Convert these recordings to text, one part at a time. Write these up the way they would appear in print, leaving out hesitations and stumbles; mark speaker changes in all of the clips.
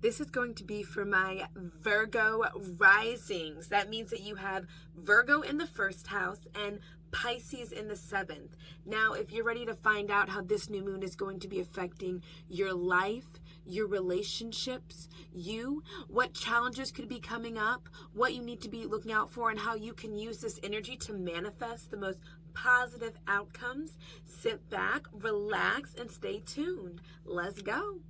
Speaker 1: This is going to be for my Virgo risings. That means that you have Virgo in the first house and Pisces in the seventh. Now, if you're ready to find out how this new moon is going to be affecting your life, your relationships, what challenges could be coming up, what you need to be looking out for, and how you can use this energy to manifest the most positive outcomes, sit back, relax, and stay tuned. Let's go.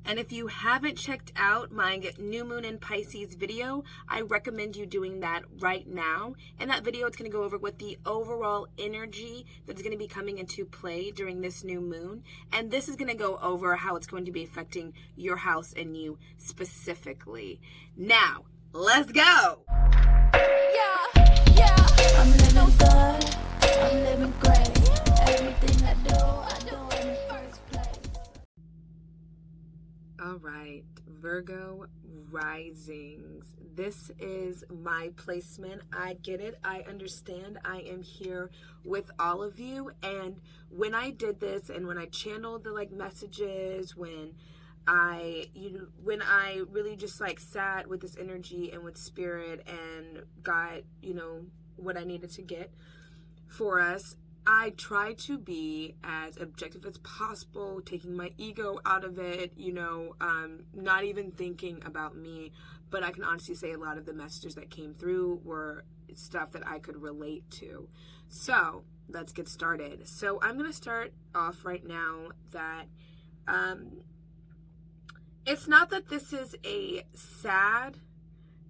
Speaker 1: And if you haven't checked out my new moon in Pisces video, I recommend you doing that right now. In that video, it's going to go over what the overall energy that's going to be coming into play during this new moon. And this is going to go over how it's going to be affecting your house and you specifically. Now, let's go.
Speaker 2: Yeah. I'm living good. I'm living great. Everything I do in the first place.
Speaker 1: All right, Virgo risings. This is my placement. I get it. I understand. I am here with all of you. And when I did this and when I channeled the messages, when I really just sat with this energy and with spirit and got, what I needed to get for us, I try to be as objective as possible, taking my ego out of it, not even thinking about me. But I can honestly say a lot of the messages that came through were stuff that I could relate to. So let's get started. So I'm going to start off right now that it's not that this is a sad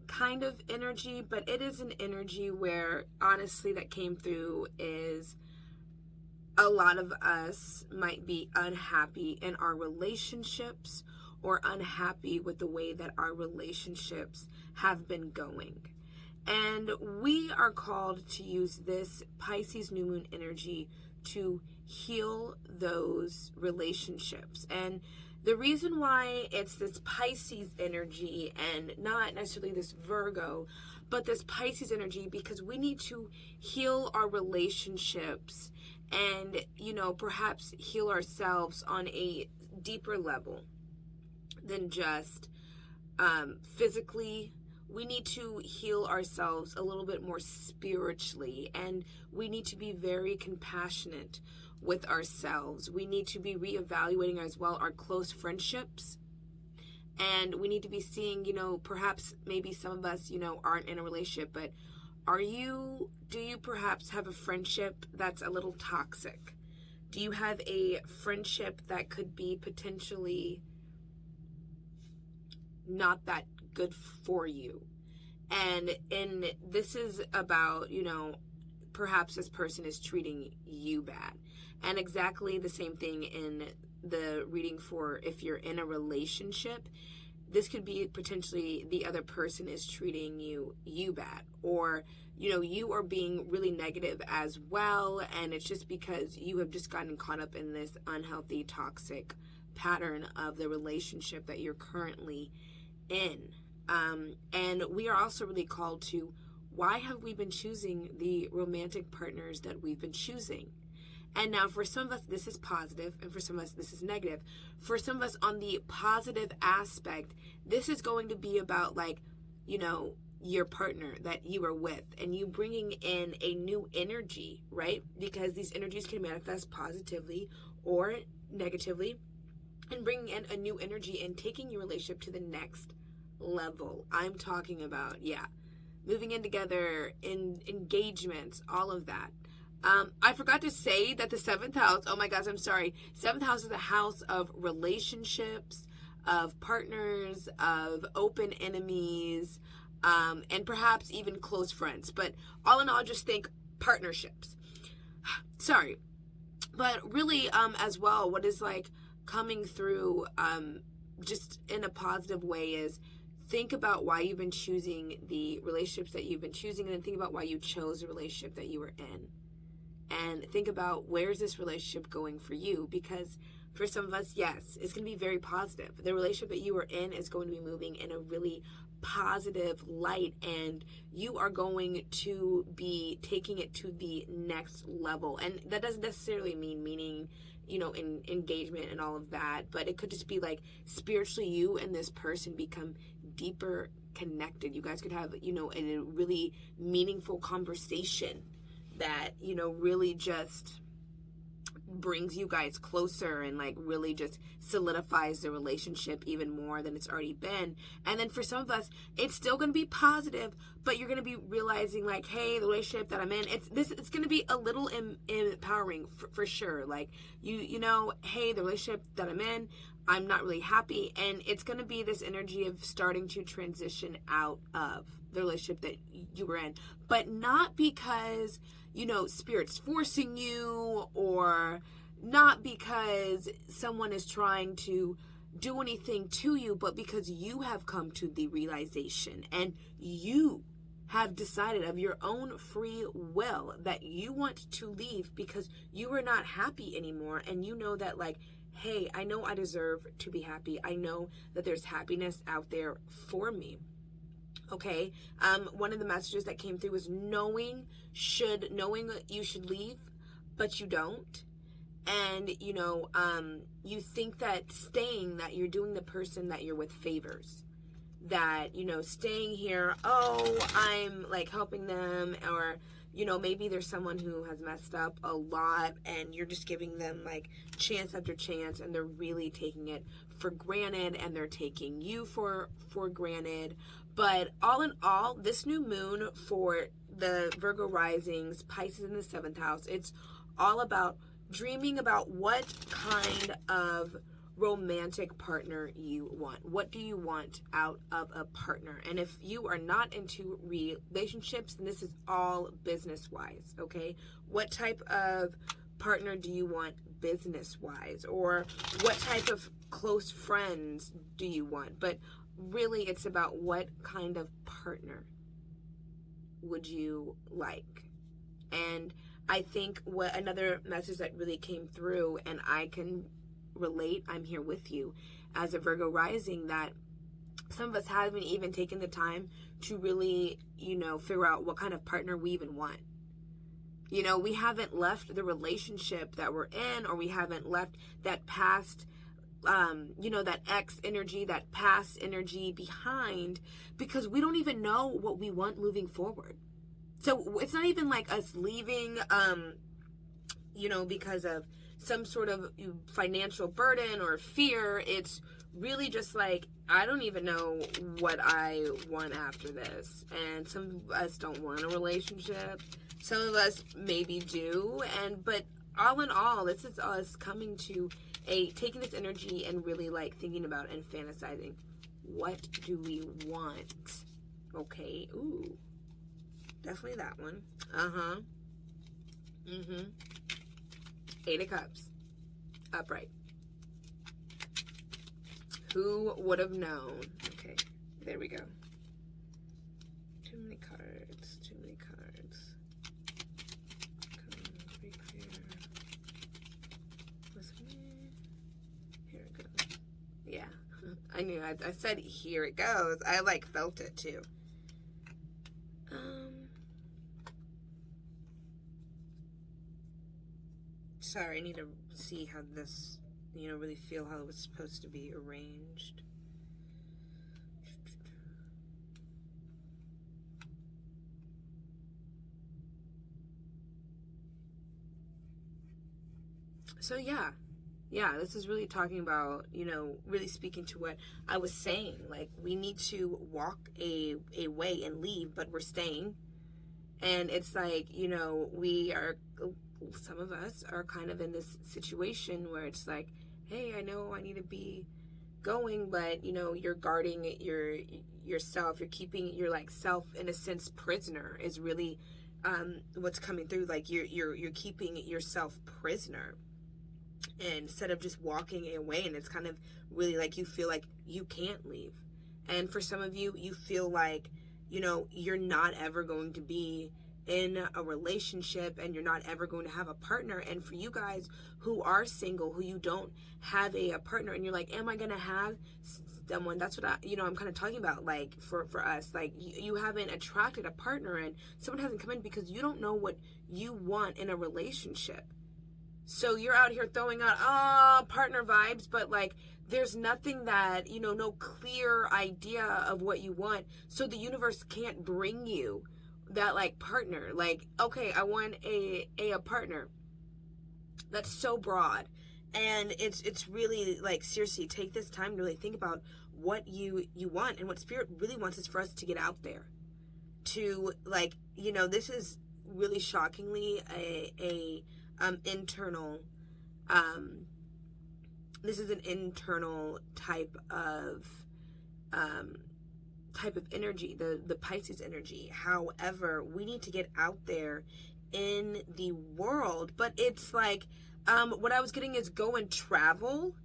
Speaker 1: kind of energy, but it is an energy where honestly that came through is a lot of us might be unhappy in our relationships or unhappy with the way that our relationships have been going. And we are called to use this Pisces new moon energy to heal those relationships. And the reason why it's this Pisces energy and not necessarily this Virgo, but this Pisces energy, because we need to heal our relationships and, perhaps heal ourselves on a deeper level than just physically. We need to heal ourselves a little bit more spiritually, and we need to be very compassionate with ourselves. We need to be reevaluating as well our close friendships, and we need to be seeing, perhaps maybe some of us, aren't in a relationship, but do you perhaps have a friendship that's a little toxic? Do you have a friendship that could be potentially not that good for you? And this is about, perhaps this person is treating you bad. And exactly the same thing in the reading for if you're in a relationship. This could be potentially the other person is treating you bad, or you are being really negative as well, and it's just because you have just gotten caught up in this unhealthy, toxic pattern of the relationship that you're currently in. And we are also really called to, why have we been choosing the romantic partners that we've been choosing? And now for some of us, this is positive, and for some of us, this is negative. For some of us on the positive aspect, this is going to be about your partner that you are with and you bringing in a new energy, right? Because these energies can manifest positively or negatively, and bringing in a new energy and taking your relationship to the next level. I'm talking about, moving in together, in engagements, all of that. I forgot to say that the seventh house, oh my gosh, I'm sorry. Seventh house is the house of relationships, of partners, of open enemies, and perhaps even close friends. But all in all, just think partnerships. Sorry. But really, as well, what is coming through just in a positive way is think about why you've been choosing the relationships that you've been choosing, and then think about why you chose the relationship that you were in. And think about, where's this relationship going for you? Because for some of us, yes, it's going to be very positive. The relationship that you are in is going to be moving in a really positive light, and you are going to be taking it to the next level. And that doesn't necessarily meaning in engagement and all of that, but it could just be like spiritually you and this person become deeper connected. You guys could have, a really meaningful conversation that, really just brings you guys closer and like really just solidifies the relationship even more than it's already been. And then for some of us, it's still going to be positive, but you're going to be realizing like, hey, the relationship that I'm in, it's going to be a little empowering for sure. Like hey, the relationship that I'm in, I'm not really happy, and it's going to be this energy of starting to transition out of the relationship that you were in, but not because spirit's forcing you, or not because someone is trying to do anything to you, but because you have come to the realization and you have decided of your own free will that you want to leave because you are not happy anymore. And you know that like, hey, I know I deserve to be happy. I know that there's happiness out there for me. Okay. One of the messages that came through was knowing that you should leave, but you don't. And, you think that staying, that you're doing the person that you're with favors. That, staying here, I'm like helping them, or, maybe there's someone who has messed up a lot and you're just giving them like chance after chance, and they're really taking it for granted, and they're taking you for granted. But all in all, this new moon for the Virgo risings, Pisces in the 7th house, it's all about dreaming about what kind of romantic partner you want. What do you want out of a partner? And if you are not into relationships, then this is all business-wise, okay? What type of partner do you want business-wise? Or what type of close friends do you want? But really, it's about what kind of partner would you like. And I think what another message that really came through, and I can relate, I'm here with you as a Virgo rising, that some of us haven't even taken the time to really, figure out what kind of partner we even want. We haven't left the relationship that we're in, or we haven't left that past that ex energy, that past energy behind, because we don't even know what we want moving forward. So it's not even like us leaving, because of some sort of financial burden or fear. It's really just like, I don't even know what I want after this. And some of us don't want a relationship. Some of us maybe do. But all in all, this is us coming to taking this energy and really like thinking about and fantasizing, what do we want? Okay. Ooh, definitely that one. Eight of Cups, upright. Who would have known? Okay, there we go. Too many cards. Come, be clear. Here it goes. Yeah, I knew. I said here it goes. I like felt it too. Sorry, I need to see how this, really feel how it was supposed to be arranged. So yeah, this is really talking about, really speaking to what I was saying. Like, we need to walk a way and leave, but we're staying. And it's like, some of us are kind of in this situation where it's like, hey, I know I need to be going, but you're guarding yourself. You're keeping your like self, in a sense, prisoner is really what's coming through. Like you're keeping yourself prisoner, and instead of just walking away. And it's kind of really like you feel like you can't leave. And for some of you, you feel like you're not ever going to be in a relationship, and you're not ever going to have a partner. And for you guys who are single, who you don't have a partner, and you're like, am I gonna have someone? That's what I'm kind of talking about. Like for us, like you haven't attracted a partner, and someone hasn't come in because you don't know what you want in a relationship. So you're out here throwing out partner vibes, but like there's nothing that, you know, no clear idea of what you want. So the universe can't bring you that like partner. Like, okay, I want a partner. That's so broad. And it's really like, seriously, take this time to really think about what you want. And what spirit really wants is for us to get out there. To like, you know, this is really shockingly a internal, this is an internal type of energy, the Pisces energy. However, we need to get out there in the world. But it's like, what I was getting is go and travel.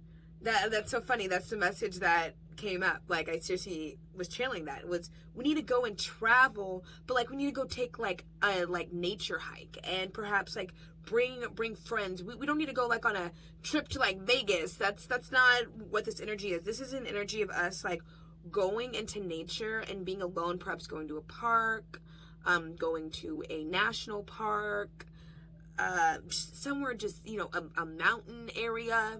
Speaker 1: That's so funny. That's the message that came up. Like, I seriously was channeling that. It was, we need to go and travel, but like we need to go take like a nature hike, and perhaps like bring friends. We don't need to go like on a trip to like Vegas. That's not what this energy is. This is an energy of us like going into nature and being alone, perhaps going to a park, going to a national park, somewhere just, you know, a mountain area.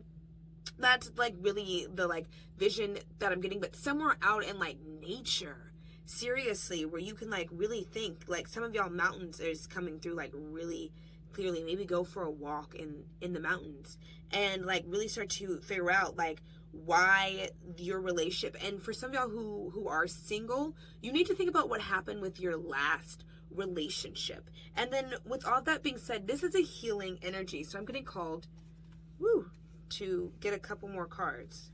Speaker 1: That's like really the like vision that I'm getting, but somewhere out in like nature, seriously, where you can like really think. Like, some of y'all, mountains is coming through like really clearly. Maybe go for a walk in the mountains and like really start to figure out like why your relationship. And for some of y'all who are single, you need to think about what happened with your last relationship. And then with all that being said, this is a healing energy, so I'm getting called to get a couple more cards.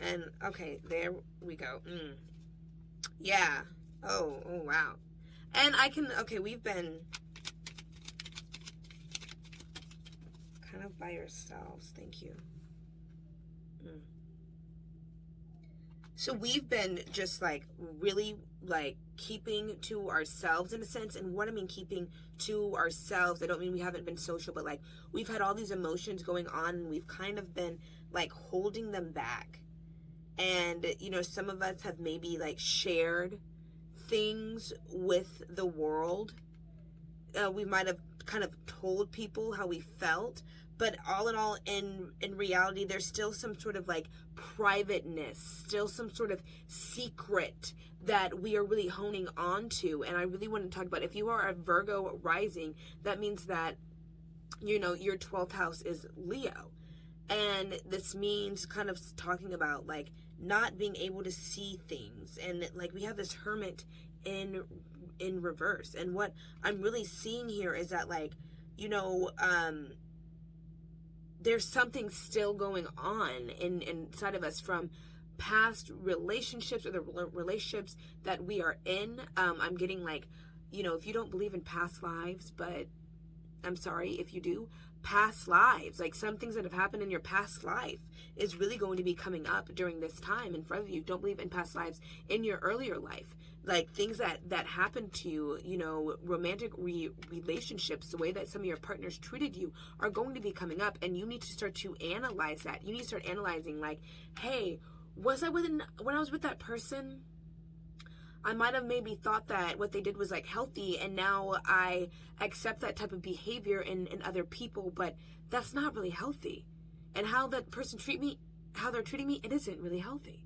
Speaker 1: And okay, there we go. Yeah. Oh wow. And I can, okay, we've been kind of by ourselves. Thank you. So we've been just like really like keeping to ourselves in a sense. And what I mean keeping to ourselves, I don't mean we haven't been social, but like we've had all these emotions going on and we've kind of been like holding them back. And, you know, some of us have maybe like shared things with the world. We might have kind of told people how we felt, but all in all, in reality, there's still some sort of like privateness, still some sort of secret that we are really honing on to. And I really want to talk about, if you are a Virgo rising, that means that, you know, your 12th house is Leo. And this means kind of talking about like not being able to see things. And like we have this Hermit in reverse. And what I'm really seeing here is that like, you know, there's something still going on inside of us from past relationships or the relationships that we are in. I'm getting like, you know, if you don't believe in past lives, but I'm sorry if you do, past lives, like some things that have happened in your past life is really going to be coming up during this time in front of you. Don't believe in past lives in your earlier life, like things that happened to you, you know, romantic relationships, the way that some of your partners treated you are going to be coming up. And you need to start to analyze that. You need to start analyzing like, hey, when I was with that person, I might have maybe thought that what they did was like healthy, and now I accept that type of behavior in other people, but that's not really healthy. And how that person how they're treating me, it isn't really healthy.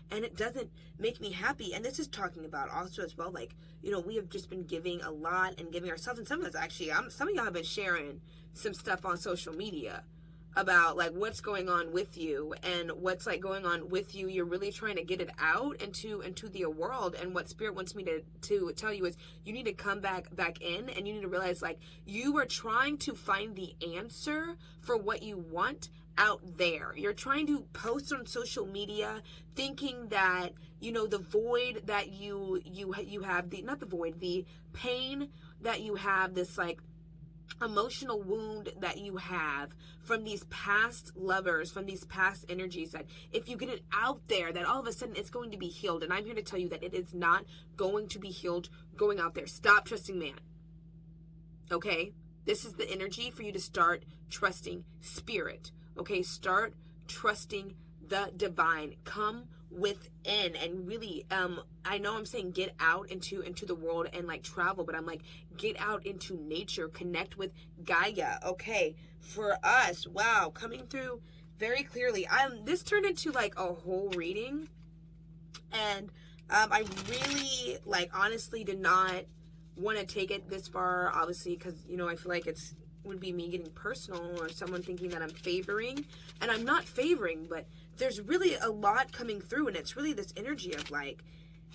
Speaker 1: And it doesn't make me happy. And this is talking about also as well, like, you know, we have just been giving a lot and giving ourselves, and some of us actually, some of y'all have been sharing some stuff on social media about like what's going on with you and what's like going on with you. You're really trying to get it out into the world. And what Spirit wants me to tell you is you need to come back in, and you need to realize like you are trying to find the answer for what you want out there. You're trying to post on social media thinking that, you know, the void that you have, the pain that you have, this like emotional wound that you have from these past lovers, from these past energies, that if you get it out there, that all of a sudden it's going to be healed. And I'm here to tell you that it is not going to be healed going out there. Stop trusting man. Okay? This is the energy for you to start trusting Spirit. Okay? Start trusting the divine. Come within and really, I know I'm saying get out into the world and like travel, but I'm like, get out into nature, connect with Gaia. Okay, for us, wow, coming through very clearly. This turned into like a whole reading, and I really, like, honestly did not want to take it this far, obviously, because, you know, I feel like it's would be me getting personal or someone thinking that I'm favoring, and I'm not favoring, but there's really a lot coming through, and it's really this energy of like,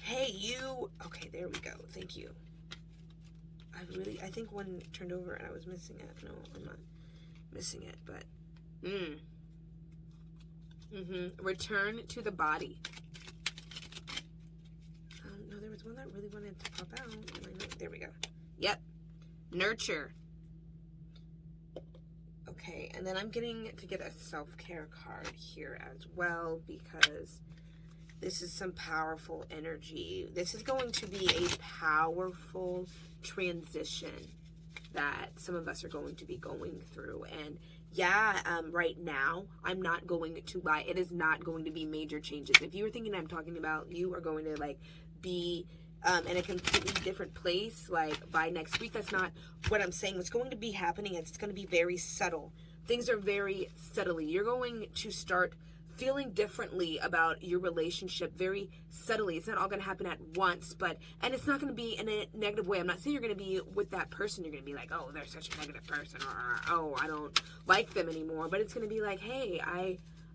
Speaker 1: hey, you, okay, there we go, thank you. I think one turned over and I was missing it. No, I'm not missing it, but return to the body. No, there was one that really wanted to pop out. There we go. Yep. Nurture. Okay, and then I'm getting to get a self-care card here as well, because this is some powerful energy. This is going to be a powerful transition that some of us are going to be going through. And yeah, right now, I'm not going to lie, it is not going to be major changes. If you were thinking I'm talking about you are going to like be in a completely different place like by next week, that's not what I'm saying. What's going to be happening is it's going to be very subtle. Things are very subtly. You're going to start feeling differently about your relationship very subtly. It's not all going to happen at once, and it's not going to be in a negative way. I'm not saying you're going to be with that person, you're going to be like, oh, they're such a negative person, or oh, I don't like them anymore. But it's going to be like, hey,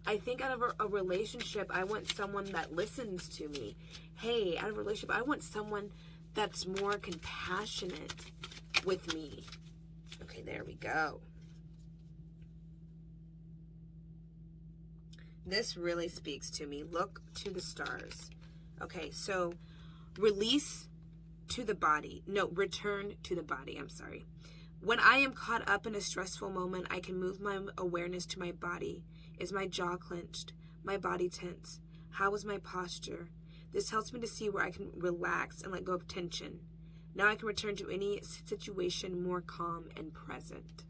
Speaker 1: I think out of a relationship, I want someone that listens to me. Hey, out of a relationship, I want someone that's more compassionate with me. Okay, there we go. This really speaks to me. Look to the stars. Okay, so release to the body. No, return to the body. I'm sorry. When I am caught up in a stressful moment, I can move my awareness to my body. Is my jaw clenched? My body tense? How is my posture? This helps me to see where I can relax and let go of tension. Now I can return to any situation more calm and present.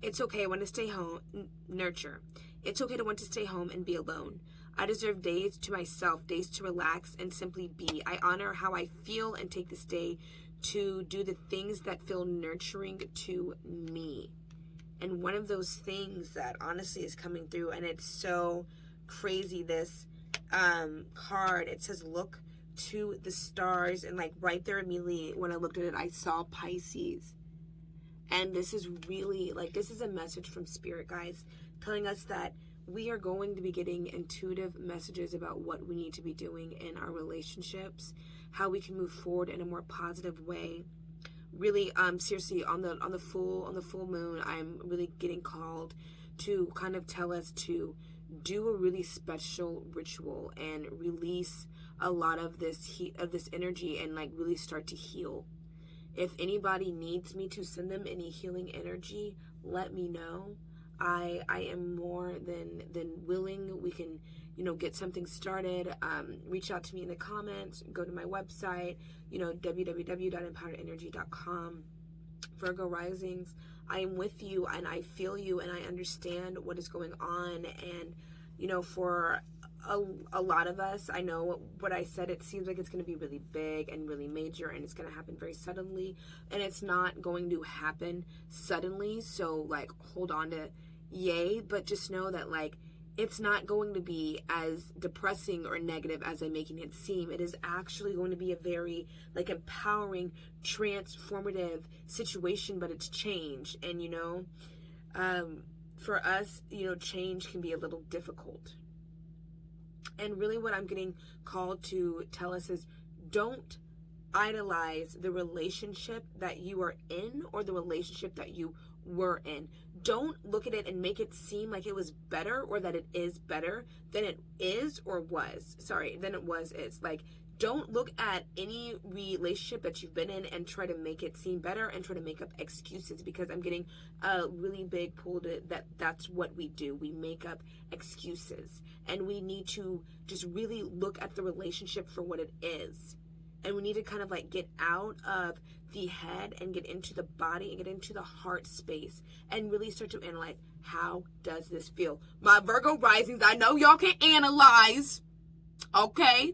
Speaker 1: It's okay. I want to stay home. Nurture. It's okay to want to stay home and be alone. I deserve days to myself, days to relax and simply be. I honor how I feel and take this day to do the things that feel nurturing to me. And one of those things that honestly is coming through, and it's so crazy, this card, it says look to the stars, and like right there immediately when I looked at it, I saw Pisces. And this is really, like, this is a message from Spirit, guys, telling us that we are going to be getting intuitive messages about what we need to be doing in our relationships, how we can move forward in a more positive way. Really, seriously, on the full moon, I'm really getting called to kind of tell us to do a really special ritual and release a lot of this heat, of this energy, and like really start to heal. If anybody needs me to send them any healing energy, let me know. I am more than willing. We can, get something started. Reach out to me in the comments. Go to my website, www.empoweredNRG.com. Virgo Risings, I am with you, and I feel you, and I understand what is going on. And, for a lot of us, I know what I said, it seems like it's going to be really big and really major, and it's going to happen very suddenly, and it's not going to happen suddenly. So like, hold on to yay, but just know that like, it's not going to be as depressing or negative as I'm making it seem. It is actually going to be a very like empowering, transformative situation, but it's change. And for us, change can be a little difficult. And really what I'm getting called to tell us is, don't idolize the relationship that you are in or the relationship that you were in. Don't look at it and make it seem like it was better, or that it is better than it is or was. Than it was is. Like, don't look at any relationship that you've been in and try to make it seem better and try to make up excuses, because I'm getting a really big pull to that's what we do. We make up excuses, and we need to just really look at the relationship for what it is. And we need to kind of like get out of the head and get into the body and get into the heart space and really start to analyze, How does this feel? My Virgo risings, I know y'all can analyze. Okay?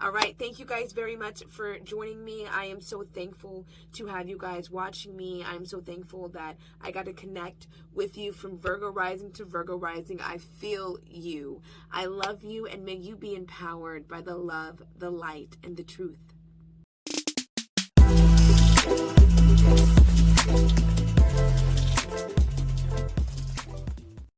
Speaker 1: All right, thank you guys very much for joining me. I am so thankful to have you guys watching me. I'm so thankful that I got to connect with you from Virgo rising to Virgo rising. I feel you. I love you, and may you be empowered by the love, the light, and the truth